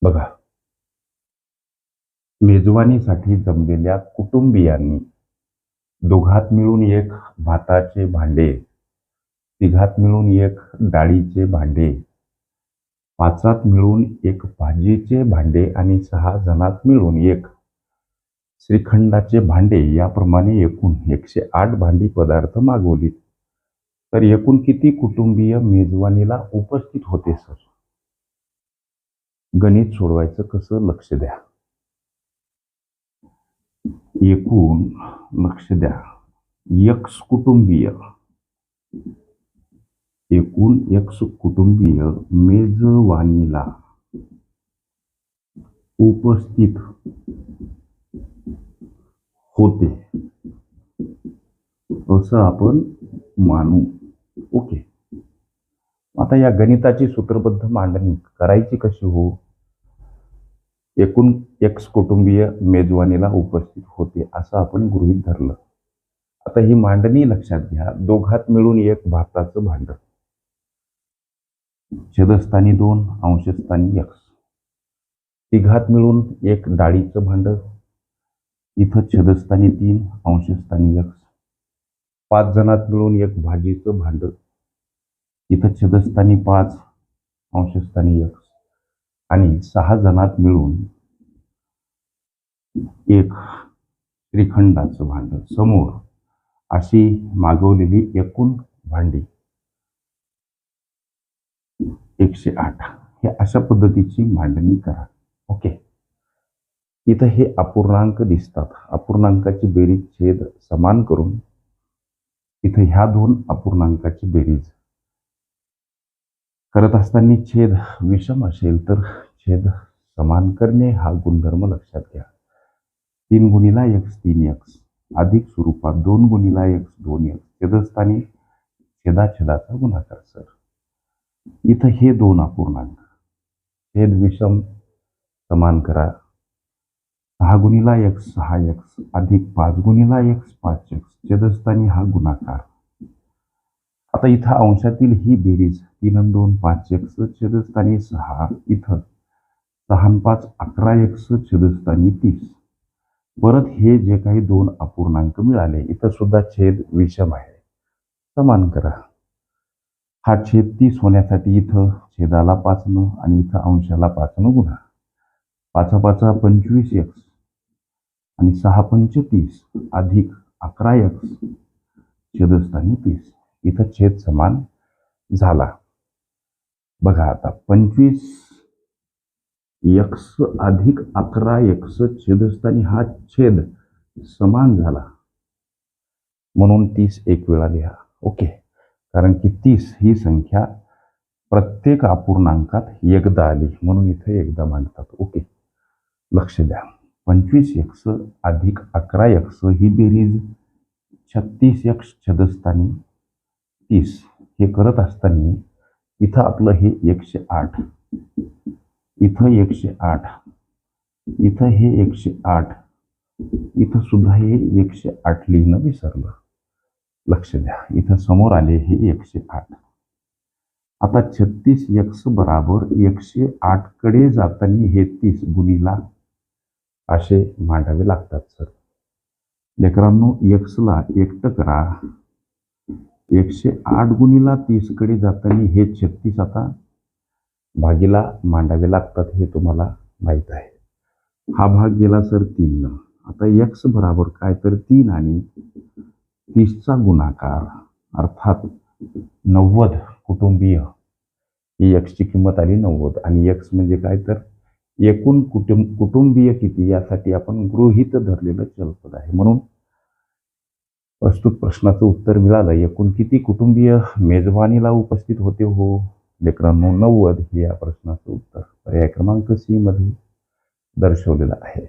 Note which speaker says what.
Speaker 1: बघा, मेजवानीसाठी जमलेल्या कुटुंबियांनी दोघात मिळून एक भाताचे भांडे, तिघात मिळून एक डाळीचे भांडे, पाचात मिळून एक भाजीचे भांडे आणि 6 जणात मिळून एक श्रीखंडाचे भांडे याप्रमाणे एकूण 108 भांडी पदार्थ मागवलीत. तर एकूण किती कुटुंबीय मेजवानीला उपस्थित होते सर? गणित सोडवायचं कसं लक्ष द्या. एकूण लक्ष द्या, एक्स कुटुंबीय एकूण एक्स कुटुंबीय मेजवानीला उपस्थित होते असं आपण मानू. ओके, आता या गणिताची सूत्रबद्ध मांडणी करायची कशी हो? एकूण एक्स कुटुंबीय मेजवानीला उपस्थित होते असं आपण गृहीत धरलं. आता ही मांडणी लक्षात घ्या. दोघात मिळून एक भाताचं भांड, छेदस्थानी 2, अंशस्थानी x. तिघात मिळून एक डाळीचं भांड, इथं छेदस्थानी 3, अंशस्थानी x. 5 जणात मिळून एक भाजीचं भांड, इथं छेदस्थानी 5, अंशस्थानी x. आणि 6 जणात मिळून एक श्रीखंडाचं भांड समोर, अशी मागवलेली एकूण भांडी 108. हे अशा पद्धतीची मांडणी करा. ओके, इथं हे अपूर्णांक दिसतात. अपूर्णांकाची बेरीज छेद समान करून इथं ह्या 2 अपूर्णांकाची बेरीज करत असताना छेद विषम असेल तर छेद समान करणे हा गुणधर्म लक्षात घ्या. 3 गुणिला x 3x अधिक स्वरूपात 2 गुणिला x 2x छेदस्थानी छेदाछेदाचा गुणाकार. सर इथं हे 2 अपूर्णांक छेद विषम समान करा. 6 गुणिला x 6x अधिक 5 गुणिला x 5x छेदस्थानी हा गुणाकार. आता इथं अंशातील ही बेरीज 3 आणि 2 5x छेदस्थानी 6, इथं 6 आणि 5 11x छेदस्थानी 30. परत हे जे काही 2 अपूर्णांक मिळाले, इथं सुद्धा छेद विषम आहे, समान करा. हा छेद 30 होण्यासाठी इथं छेदाला 5 न आणि इथं अंशाला 5 न गुणा. 5 5 25x आणि 6 5 30 अधिक 11x छेदस्थानी 30. इथं छेद समान झाला. बघा आता 25x अधिक 11x छेदस्थानी हा छेद समान झाला म्हणून 30 एक वेळा लिहा. ओके, कारण की 30 ही संख्या प्रत्येक अपूर्णांकात एकदा आली म्हणून इथे एकदा मांडतात. ओके, लक्ष द्या. 25x अधिक 11x ही बेरीज 36x छेदस्थानी 30. हे करत असताना इथं आपलं हे 108, इथं 108, इथं हे 108, इथं सुद्धा हे 108 लिहिणं विसरलं. लक्ष द्या, इथं समोर आले हे 108. आता 36x बराबर 108 कडे जाताना हे 30 गुणिला असे मांडावे लागतात. सर लेकरांनो, x ला एकटं करा. 108 गुणिला 30 कडे जाताना हे 36 आता भागीला मांडावे लागतात, हे तुम्हाला माहित आहे. हा भाग गेला सर 3 न. आता x बराबर काय तर 3 आणि 30चा गुणाकार अर्थात 90 कुटुंबीय. ही x ची किंमत आली 90 आणि x म्हणजे काय तर एकूण कुटुंबीय किती यासाठी आपण गृहीत धरलेलं चलपद आहे. म्हणून प्रस्तुत प्रश्नाचं उत्तर मिळालं. एकूण किती कुटुंबीय मेजवानीला उपस्थित होते हो लेकरांनो? 90 हे या प्रश्नाचं उत्तर पर्याय क्रमांक C मध्ये दर्शवलेलं आहे.